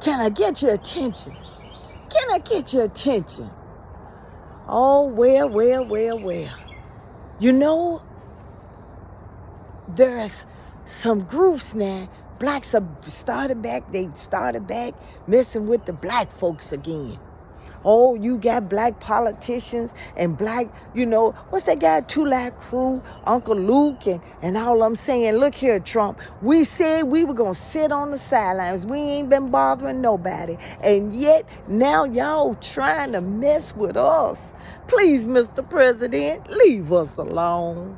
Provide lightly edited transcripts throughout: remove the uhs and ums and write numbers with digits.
Can I get your attention? Can I get your attention? Oh, well. You know, there's some groups now. Blacks have started back messing with the black folks again. Oh, you got black politicians and black, what's that guy, Two Live Crew, Uncle Luke, and all I'm saying, look here, Trump, we said we were going to sit on the sidelines. We ain't been bothering nobody. And yet, now y'all trying to mess with us. Please, Mr. President, leave us alone.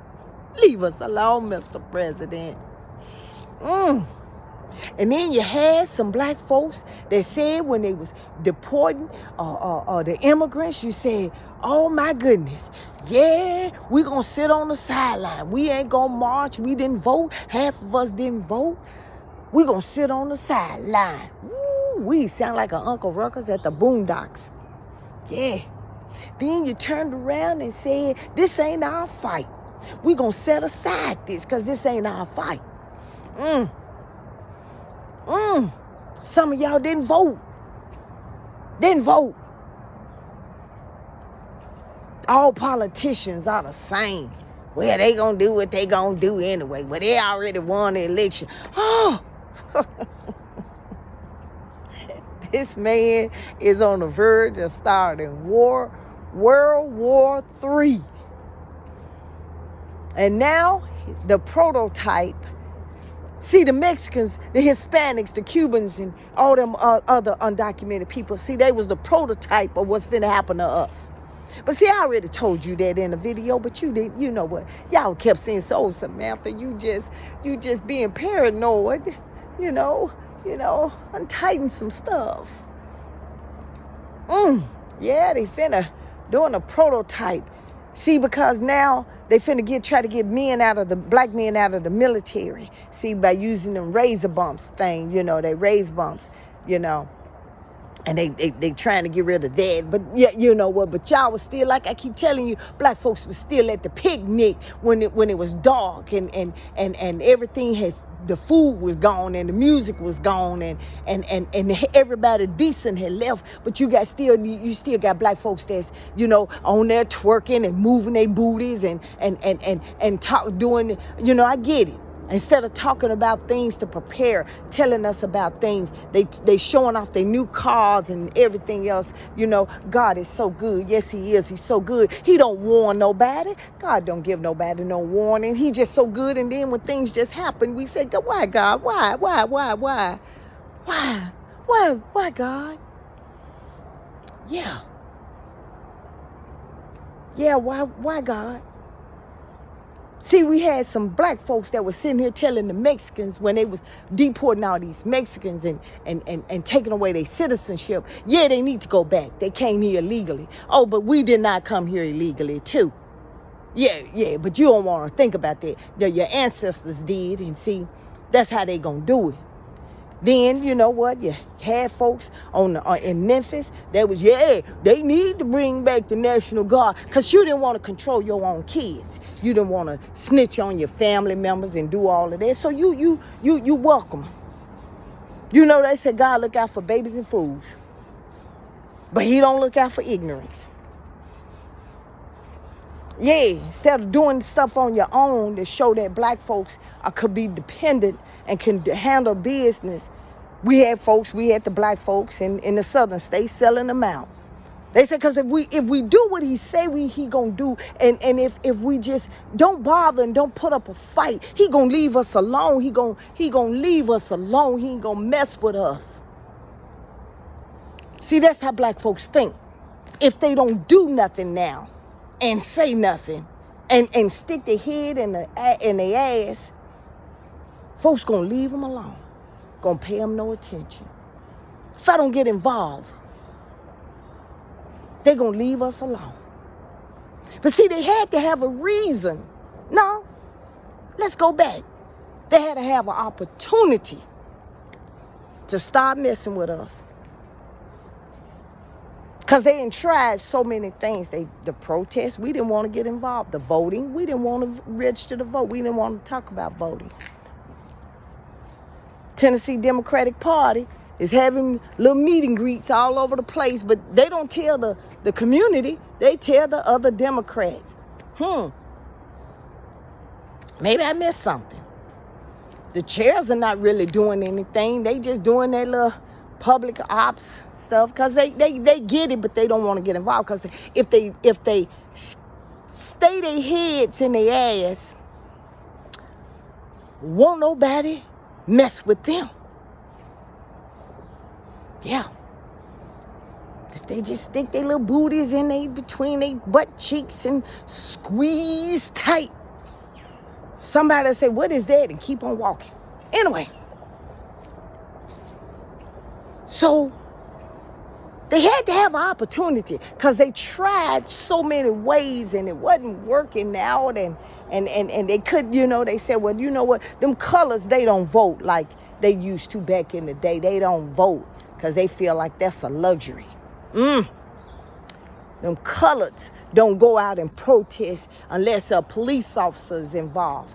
Leave us alone, Mr. President. And then you had some black folks that said when they was deporting the immigrants, you said, oh my goodness, yeah, we're going to sit on the sideline. We ain't going to march. We didn't vote. Half of us didn't vote. We're going to sit on the sideline. We sound like an Uncle Ruckus at the Boondocks. Yeah. Then you turned around and said, this ain't our fight. We're going to set aside this because this ain't our fight. Some of y'all didn't vote. All politicians are the same. Well, they gonna do what they gonna do anyway. But they already won the election. Oh, this man is on the verge of starting World War III. And now the prototype. See, the Mexicans, the Hispanics, the Cubans, and all them other undocumented people, see, they was the prototype of what's finna happen to us. But see, I already told you that in the video, but you didn't, you know what? Y'all kept saying, so Samantha, you just being paranoid, untighten some stuff. Yeah, they finna doing a prototype. See, because now they finna try to get black men out of the military. See, by using them razor bumps thing, they raise bumps, and they trying to get rid of that. But yeah, you know what? But y'all was still, like I keep telling you, black folks was still at the picnic when it was dark and everything the food was gone and the music was gone and everybody decent had left. But you still got black folks that's on there twerking and moving their booties and doing. I get it. Instead of talking about things to prepare, telling us about things, they showing off their new cars and everything else. God is so good. Yes, he is. He's so good. He don't warn nobody. God don't give nobody no warning. He just so good. And then when things just happen, we say, why, God? Why, God? Yeah. Yeah, why, God? See, we had some black folks that was sitting here telling the Mexicans when they was deporting all these Mexicans and taking away their citizenship, yeah, they need to go back. They came here illegally. Oh, but we did not come here illegally too. Yeah, but you don't want to think about that. Your ancestors did, and see, that's how they gonna do it. Then, you know what? You had folks in Memphis that was, they need to bring back the National Guard because you didn't want to control your own kids. You didn't want to snitch on your family members and do all of that. So you welcome. They said God look out for babies and fools. But he don't look out for ignorance. Yeah, instead of doing stuff on your own to show that black folks could be dependent and can handle business, we had the black folks in the southern states selling them out. They said, because if we do what he say he gonna do, and if we just don't bother and don't put up a fight, he gonna leave us alone. He gonna leave us alone. He ain't gonna mess with us. See, that's how black folks think. If they don't do nothing now and say nothing and stick their head in their ass, folks gonna leave them alone. Gonna pay them no attention. If I don't get involved, they're gonna leave us alone. But see, they had to have a reason. No, let's go back. They had to have an opportunity to start messing with us. Because they had tried so many things. The protests, we didn't want to get involved. The voting, we didn't want to register to vote. We didn't want to talk about voting. Tennessee Democratic Party is having little meet and greets all over the place, but they don't tell the community. They tell the other Democrats. Maybe I missed something. The chairs are not really doing anything. They just doing their little public ops stuff because they get it, but they don't want to get involved. Because if they stay their heads in their ass, won't nobody mess with them. Yeah. If they just stick their little booties in between their butt cheeks and squeeze tight, somebody will say, what is that? And keep on walking. Anyway. So they had to have an opportunity because they tried so many ways and it wasn't working out and they could, they said, well, you know what? Them colors, they don't vote like they used to back in the day. They don't vote because they feel like that's a luxury. Them coloreds don't go out and protest unless a police officer is involved.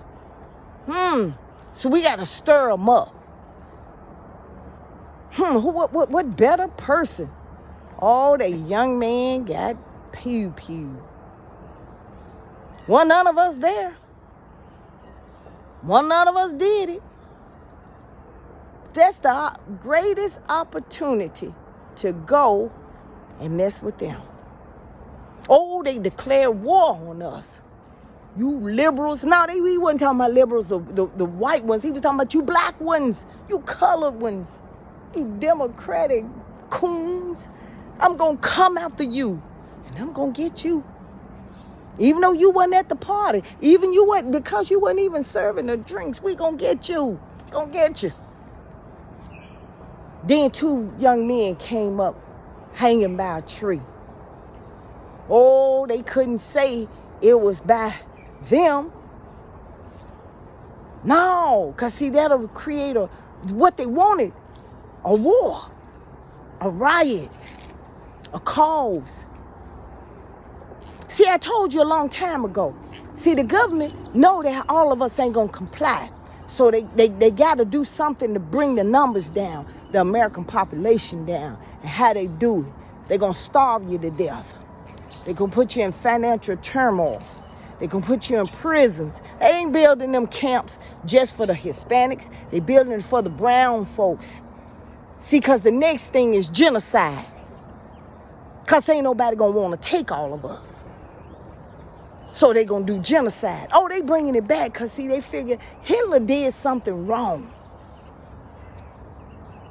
So we got to stir them up. What better person? Oh, that young man got pew. One none of us there. One none of us did it. That's the greatest opportunity to go and mess with them. Oh, they declared war on us. You liberals. No, he wasn't talking about liberals, the white ones. He was talking about you black ones, you colored ones, you Democratic coons. I'm going to come after you, and I'm going to get you. Even though you wasn't at the party, even you wasn't, because you wasn't even serving the drinks, we going to get you. Going to get you. Then two young men came up hanging by a tree. Oh, they couldn't say it was by them. No, because see, that'll create what they wanted. A war, a riot, a cause. See, I told you a long time ago. See, the government know that all of us ain't going to comply. So they got to do something to bring the numbers down, the American population down. And how they do it, they're going to starve you to death. They're going to put you in financial turmoil. They're going to put you in prisons. They ain't building them camps just for the Hispanics. They're building it for the brown folks. See, because the next thing is genocide. Because ain't nobody going to want to take all of us. So they going to do genocide. Oh, they bringing it back because, see, they figure Hitler did something wrong.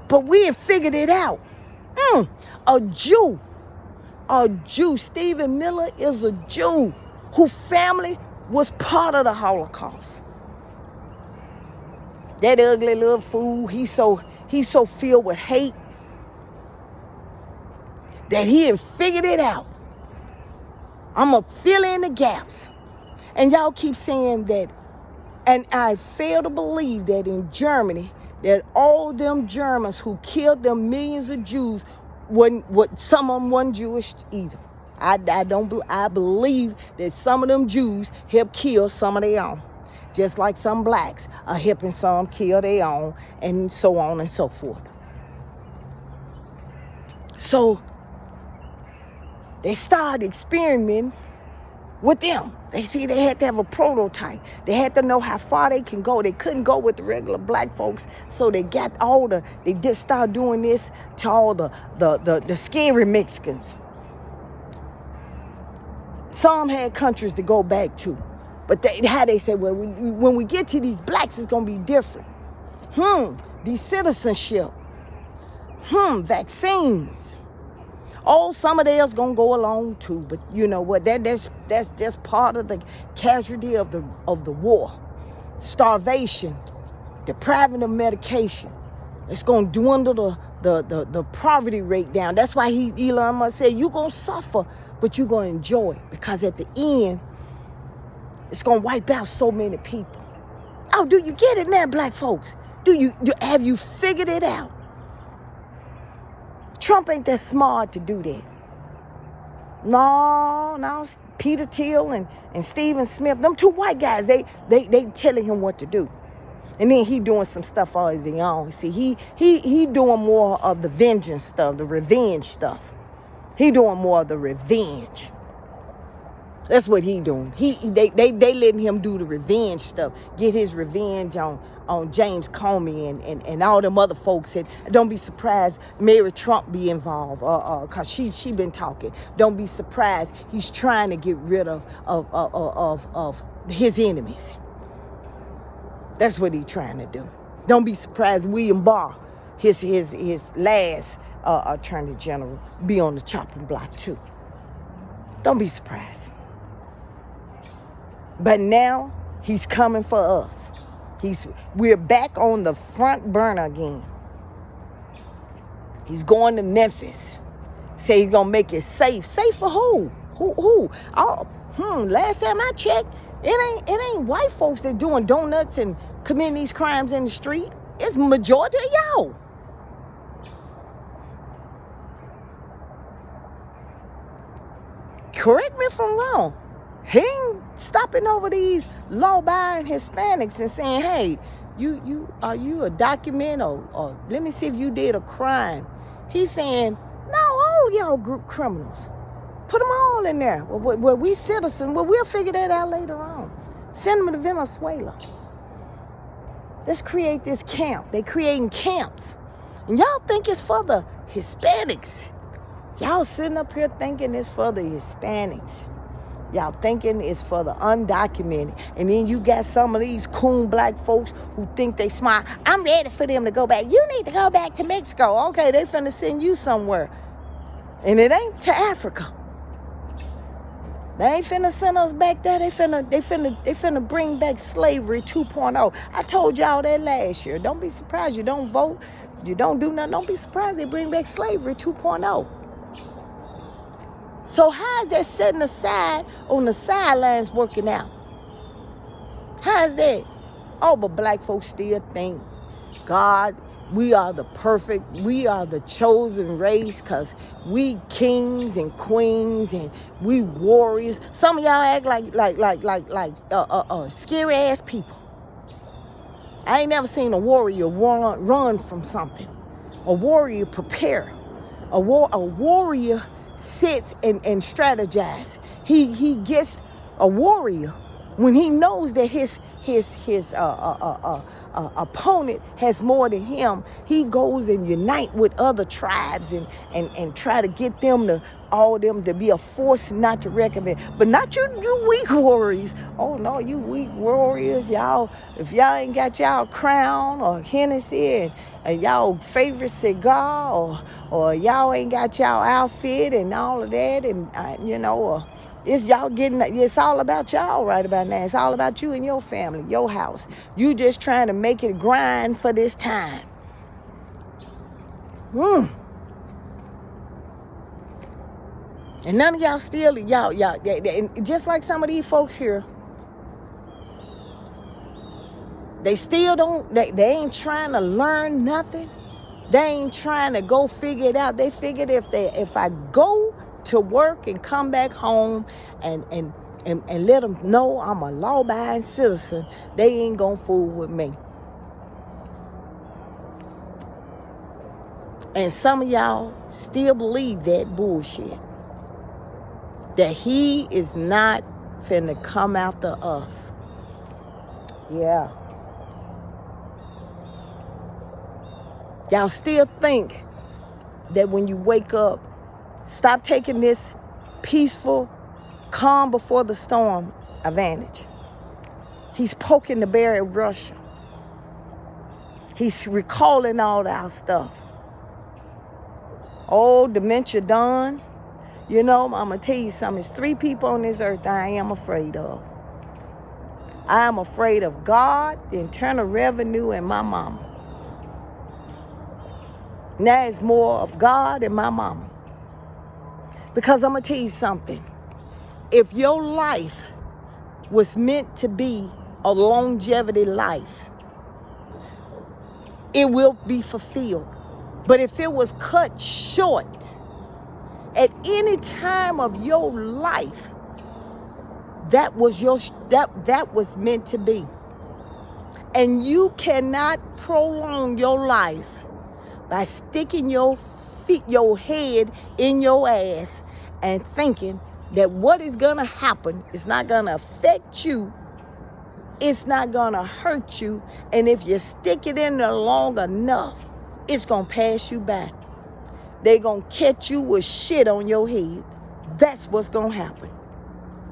But we have figured it out. A Jew, Stephen Miller is a Jew whose family was part of the Holocaust. That ugly little fool, he's so filled with hate that he had figured it out. I'm going to fill in the gaps. And y'all keep saying that, and I fail to believe that in Germany, that all them Germans who killed them millions of Jews, some of them weren't Jewish either. I believe that some of them Jews helped kill some of their own. Just like some blacks are helping some kill their own, and so on and so forth. So they started experimenting with them. They see they had to have a prototype. They had to know how far they can go. They couldn't go with the regular black folks. So they just started doing this to all the scary Mexicans. Some had countries to go back to. But they say, well, when we get to these blacks, it's going to be different. The citizenship. Vaccines. Oh, some of theirs going to go along too. But you know what? That's just part of the casualty of the war. Starvation. Depriving of medication. It's going to dwindle the poverty rate down. That's why Elon Musk said, you're going to suffer, but you're going to enjoy it. Because at the end, it's going to wipe out so many people. Oh, do you get it now, black folks? Have you figured it out? Trump ain't that smart to do that. No, Peter Thiel and Stephen Smith, them two white guys, they telling him what to do. And then he doing some stuff on his own. See, he doing more of the vengeance stuff, the revenge stuff. He doing more of the revenge. That's what he doing. They letting him do the revenge stuff. Get his revenge on James Comey and all them other folks. And don't be surprised Mary Trump be involved. Cause she been talking. Don't be surprised he's trying to get rid of his enemies. That's what he's trying to do. Don't be surprised William Barr, his last attorney general, be on the chopping block too. Don't be surprised. But now he's coming for us. We're back on the front burner again. He's going to Memphis. Say he's gonna make it safe. Safe for who? Who? Last time I checked, it ain't white folks that doing donuts and committing these crimes in the street. It's majority of y'all. Correct me if I'm wrong. He ain't stopping over these law-abiding Hispanics and saying, hey, are you a document or let me see if you did a crime. He's saying, no, all y'all group criminals. Put them all in there. Well, we citizens, we'll figure that out later on. Send them to Venezuela. Let's create this camp. They creating camps. And y'all think it's for the Hispanics. Y'all sitting up here thinking it's for the Hispanics. Y'all thinking it's for the undocumented. And then you got some of these coon black folks who think they smart. I'm ready for them to go back. You need to go back to Mexico. Okay, they finna send you somewhere. And it ain't to Africa. They ain't finna send us back there. They finna bring back slavery 2.0. I told y'all that last year. Don't be surprised. You don't vote. You don't do nothing. Don't be surprised they bring back slavery 2.0. So how is that setting aside on the sidelines working out? How is that? Oh, but black folks still think, God, we are the chosen race because we kings and queens and we warriors. Some of y'all act like scary ass people. I ain't never seen a warrior run from something. A warrior prepare. A warrior sits and strategizes. He gets a warrior when he knows that his opponent has more than him. He goes and unite with other tribes and try to get them to all them to be a force not to reckon with. But not you weak warriors. Oh no, you weak warriors, y'all. If y'all ain't got y'all crown or Hennessy and y'all favorite cigar or y'all ain't got y'all outfit and all of that, and it's y'all it's all about y'all right about now. It's all about you and your family, your house. You just trying to make it grind for this time. And none of y'all still, y'all, just like some of these folks here, they still don't, they ain't trying to learn nothing. They ain't trying to go figure it out. They figured if I go to work and come back home and let them know I'm a law-abiding citizen, they ain't gonna fool with me. And some of y'all still believe that bullshit. That he is not finna come after us. Yeah. Y'all still think that when you wake up, stop taking this peaceful, calm before the storm advantage. He's poking the bear at Russia. He's recalling all our stuff. Oh, dementia done. You know, I'm going to tell you something. There's 3 people on this earth I am afraid of. I am afraid of God, the Internal Revenue, and my mama. Now it's more of God and my mama. Because I'm going to tell you something. If your life was meant to be a longevity life, it will be fulfilled. But if it was cut short at any time of your life, that was meant to be. And you cannot prolong your life by sticking your head in your ass and thinking that what is going to happen is not going to affect you. It's not going to hurt you. And if you stick it in there long enough, it's going to pass you by. They're going to catch you with shit on your head. That's what's going to happen.